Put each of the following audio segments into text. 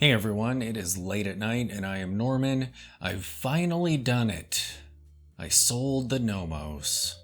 Hey everyone, it is late at night and I am Norman. I've finally done it. I sold the Nomos.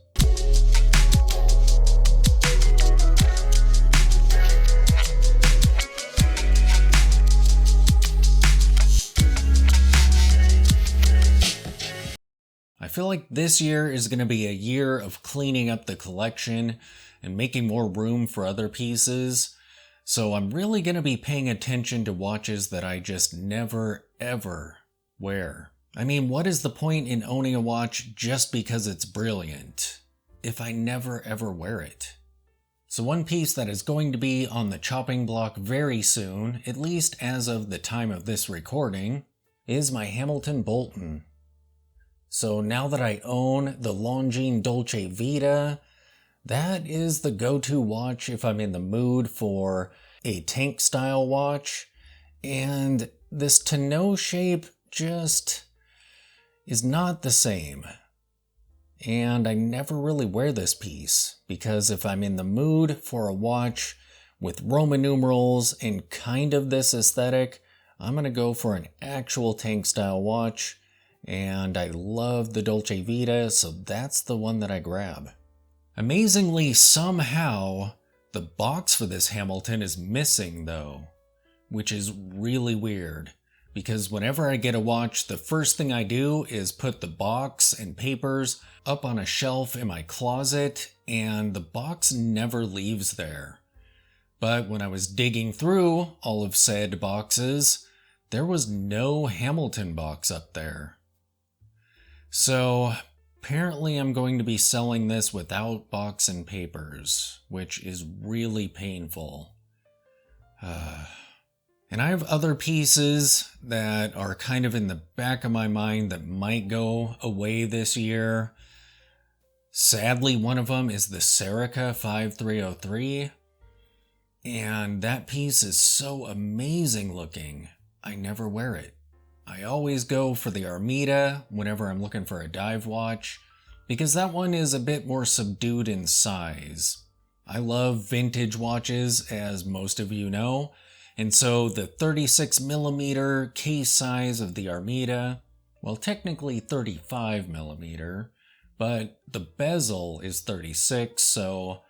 I feel like this year is going to be a year of cleaning up the collection and making more room for other pieces. So I'm really going to be paying attention to watches that I just never ever wear. I mean, what is the point in owning a watch just because it's brilliant if I never ever wear it? So one piece that is going to be on the chopping block very soon, at least as of the time of this recording, is my Hamilton Bolton. So now that I own the Longines Dolce Vita, that is the go-to watch if I'm in the mood for a tank style watch, and this tonneau shape just is not the same. And I never really wear this piece, because if I'm in the mood for a watch with Roman numerals and kind of this aesthetic, I'm gonna go for an actual tank style watch, and I love the Dolce Vita, so that's the one that I grab. Amazingly, somehow, the box for this Hamilton is missing though, which is really weird, because whenever I get a watch, the first thing I do is put the box and papers up on a shelf in my closet, and the box never leaves there. But when I was digging through all of said boxes, there was no Hamilton box up there. So apparently I'm going to be selling this without box and papers, which is really painful. And I have other pieces that are kind of in the back of my mind that might go away this year. Sadly, one of them is the Serica 5303, and that piece is so amazing looking, I never wear it. I always go for the Armida whenever I'm looking for a dive watch, because that one is a bit more subdued in size. I love vintage watches, as most of you know, and so the 36mm case size of the Armida, well, technically 35mm, but the bezel is 36, so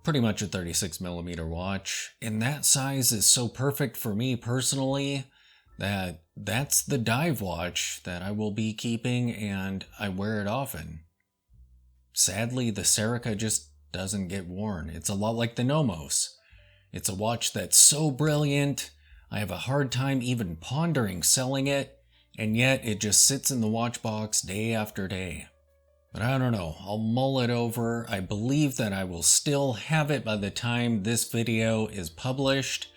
pretty much a 36mm watch, and that size is so perfect for me personally that's the dive watch that I will be keeping, and I wear it often. Sadly, the Serica just doesn't get worn. It's a lot like the Nomos. It's a watch that's so brilliant, I have a hard time even pondering selling it, and yet it just sits in the watch box day after day. But I don't know, I'll mull it over. I believe that I will still have it by the time this video is published.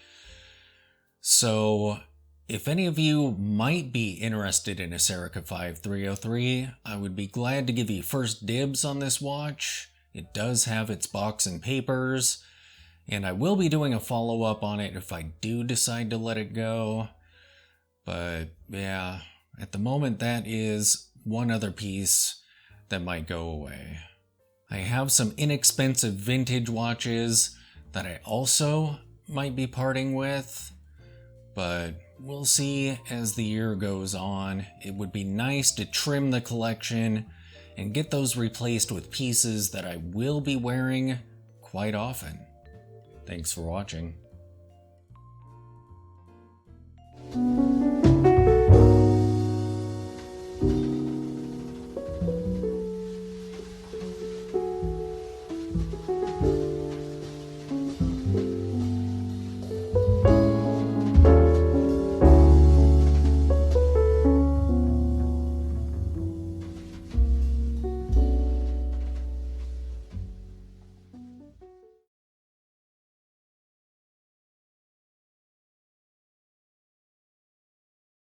So if any of you might be interested in a Serica 5303, I would be glad to give you first dibs on this watch. It does have its box and papers, and I will be doing a follow-up on it if I do decide to let it go. But yeah, at the moment that is one other piece that might go away. I have some inexpensive vintage watches that I also might be parting with, but we'll see as the year goes on. It would be nice to trim the collection and get those replaced with pieces that I will be wearing quite often. Thanks for watching.